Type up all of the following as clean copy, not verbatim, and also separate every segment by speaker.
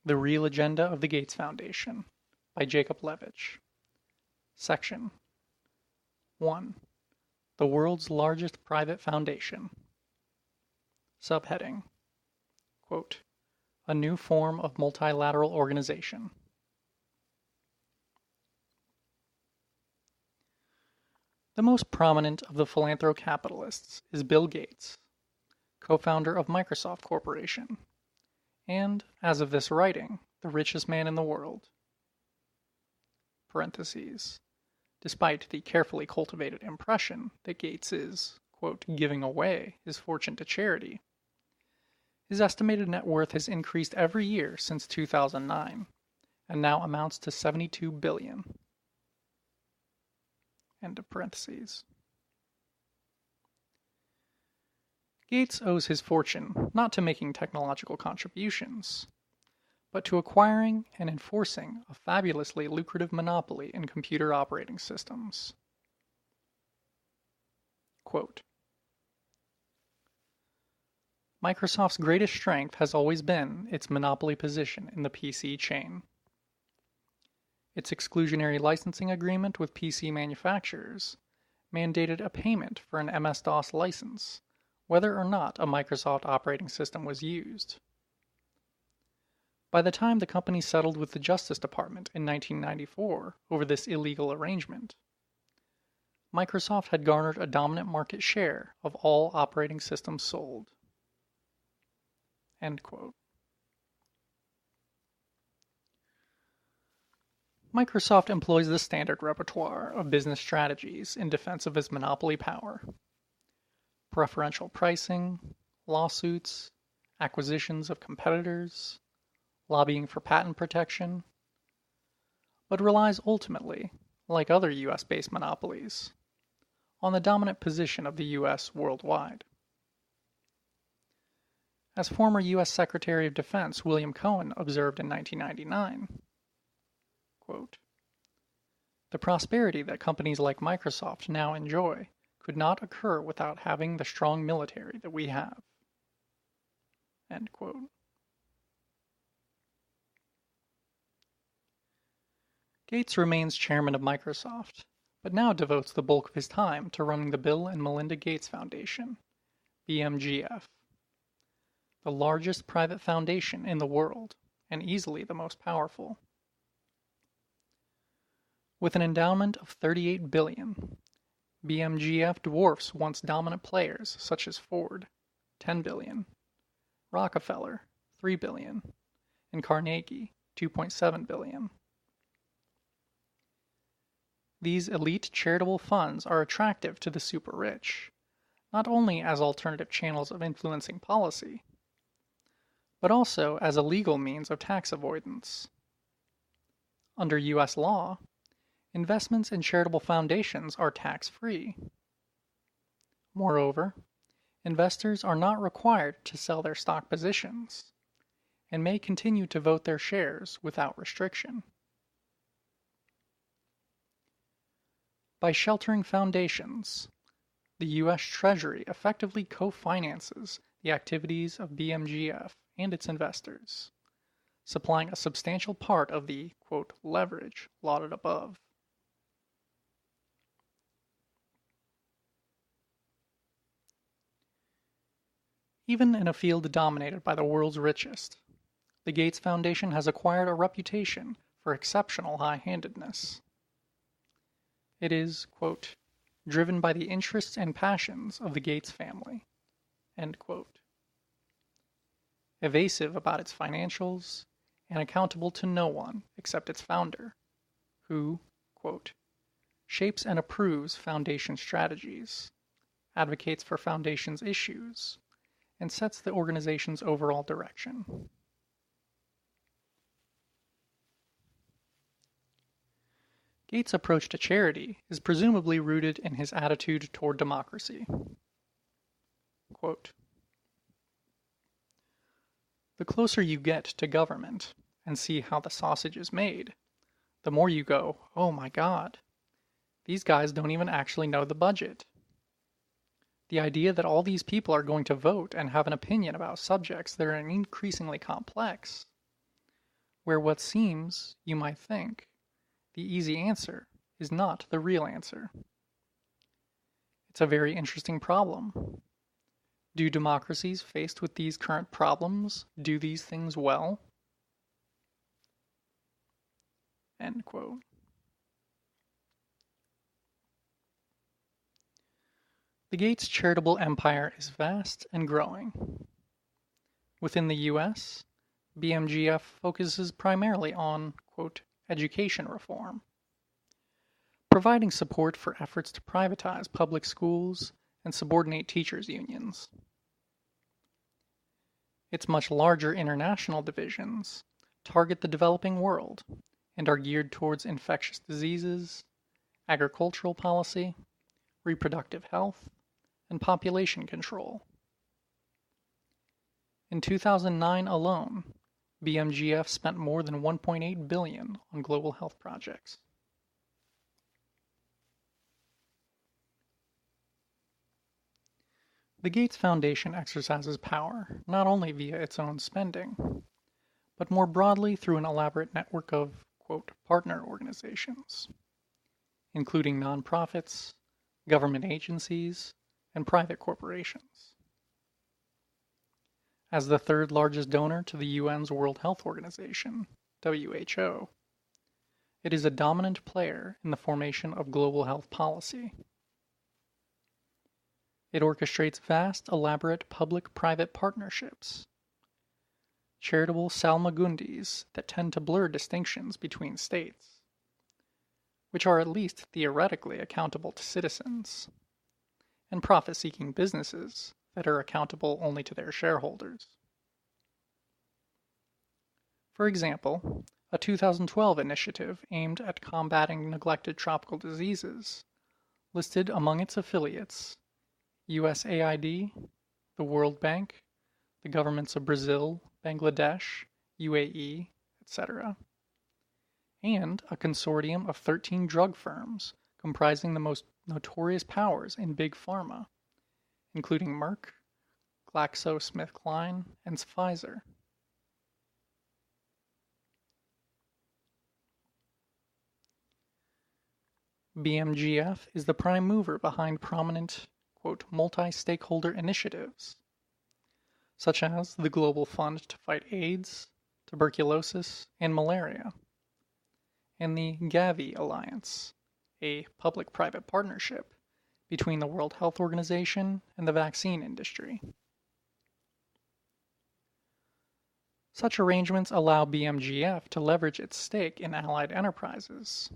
Speaker 1: The Real Agenda of the Gates Foundation by Jacob Levich. Section 1. The World's Largest Private Foundation. Subheading, quote, A New Form of Multilateral Organization. The most prominent of the philanthrocapitalists is Bill Gates, co-founder of Microsoft Corporation, and, as of this writing, the richest man in the world. Parentheses. Despite the carefully cultivated impression that Gates is, quote, giving away his fortune to charity, his estimated net worth has increased every year since 2009, and now amounts to $72 billion. End of parentheses. Gates owes his fortune not to making technological contributions, but to acquiring and enforcing a fabulously lucrative monopoly in computer operating systems. Quote, Microsoft's greatest strength has always been its monopoly position in the PC chain. Its exclusionary licensing agreement with PC manufacturers mandated a payment for an MS-DOS license, whether or not a Microsoft operating system was used. By the time the company settled with the Justice Department in 1994 over this illegal arrangement, Microsoft had garnered a dominant market share of all operating systems sold. End quote. Microsoft employs the standard repertoire of business strategies in defense of its monopoly power. Preferential pricing, lawsuits, acquisitions of competitors, lobbying for patent protection, but relies ultimately, like other U.S.-based monopolies, on the dominant position of the U.S. worldwide. As former U.S. Secretary of Defense William Cohen observed in 1999, quote, the prosperity that companies like Microsoft now enjoy could not occur without having the strong military that we have. End quote. Gates remains chairman of Microsoft, but now devotes the bulk of his time to running the Bill and Melinda Gates Foundation, BMGF, the largest private foundation in the world and easily the most powerful. With an endowment of $38 billion, BMGF dwarfs once dominant players such as Ford, $10 billion, Rockefeller, $3 billion, and Carnegie, $2.7 billion. These elite charitable funds are attractive to the super-rich, not only as alternative channels of influencing policy, but also as a legal means of tax avoidance. Under U.S. law, investments in charitable foundations are tax-free. Moreover, investors are not required to sell their stock positions and may continue to vote their shares without restriction. By sheltering foundations, the U.S. Treasury effectively co-finances the activities of BMGF and its investors, supplying a substantial part of the, quote, leverage lauded above. Even in a field dominated by the world's richest, the Gates Foundation has acquired a reputation for exceptional high-handedness. It is, quote, driven by the interests and passions of the Gates family, end quote. Evasive about its financials and accountable to no one except its founder, who, quote, shapes and approves foundation strategies, advocates for foundation's issues, and sets the organization's overall direction. Gates' approach to charity is presumably rooted in his attitude toward democracy. Quote, the closer you get to government and see how the sausage is made, the more you go, oh my God, these guys don't even actually know the budget. The idea that all these people are going to vote and have an opinion about subjects that are increasingly complex where what seems, you might think, the easy answer is not the real answer. It's a very interesting problem. Do democracies faced with these current problems do these things well? End quote. The Gates charitable empire is vast and growing. Within the US, BMGF focuses primarily on, quote, education reform, providing support for efforts to privatize public schools and subordinate teachers' unions. Its much larger international divisions target the developing world and are geared towards infectious diseases, agricultural policy, reproductive health, and population control. In 2009 alone, BMGF spent more than $1.8 billion on global health projects. The Gates Foundation exercises power not only via its own spending, but more broadly through an elaborate network of, quote, partner organizations, including nonprofits, government agencies, and private corporations. As the third largest donor to the UN's World Health Organization, WHO, it is a dominant player in the formation of global health policy. It orchestrates vast, elaborate public-private partnerships, charitable salmagundis that tend to blur distinctions between states, which are at least theoretically accountable to citizens, and profit-seeking businesses that are accountable only to their shareholders. For example, a 2012 initiative aimed at combating neglected tropical diseases listed among its affiliates USAID, the World Bank, the governments of Brazil, Bangladesh, UAE, etc., and a consortium of 13 drug firms comprising the most notorious powers in big pharma, including Merck, GlaxoSmithKline, and Pfizer. BMGF is the prime mover behind prominent, quote, multi-stakeholder initiatives, such as the Global Fund to Fight AIDS, Tuberculosis, and Malaria, and the Gavi Alliance, a public-private partnership between the World Health Organization and the vaccine industry. Such arrangements allow BMGF to leverage its stake in allied enterprises,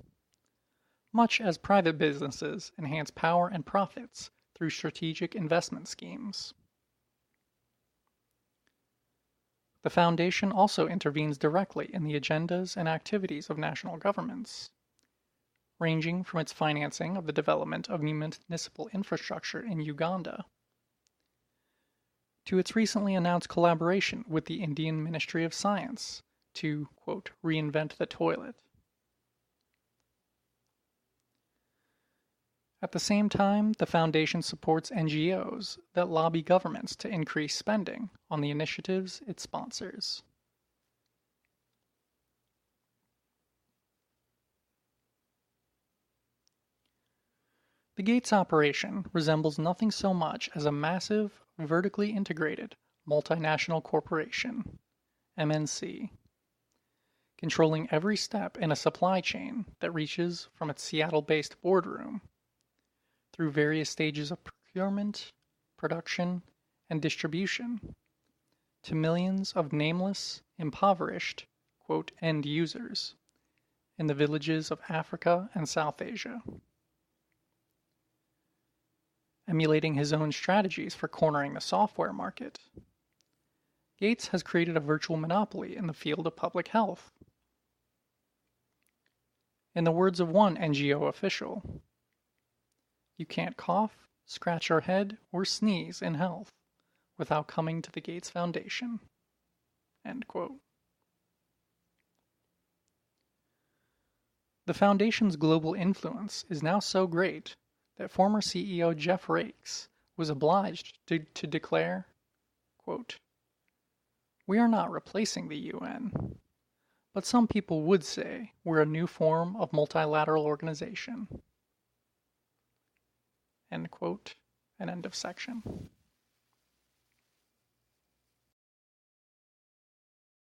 Speaker 1: much as private businesses enhance power and profits through strategic investment schemes. The Foundation also intervenes directly in the agendas and activities of national governments, ranging from its financing of the development of municipal infrastructure in Uganda to its recently announced collaboration with the Indian Ministry of Science to, quote, reinvent the toilet. At the same time, the Foundation supports NGOs that lobby governments to increase spending on the initiatives it sponsors. The Gates operation resembles nothing so much as a massive, vertically integrated, multinational corporation, MNC, controlling every step in a supply chain that reaches from its Seattle-based boardroom through various stages of procurement, production, and distribution, to millions of nameless, impoverished, quote, end users in the villages of Africa and South Asia. Emulating his own strategies for cornering the software market, Gates has created a virtual monopoly in the field of public health. In the words of one NGO official, "You can't cough, scratch your head, or sneeze in health without coming to the Gates Foundation." End quote. The Foundation's global influence is now so great that former CEO Jeff Rakes was obliged to declare, quote, "We are not replacing the UN, but some people would say we're a new form of multilateral organization. End quote, and end of section.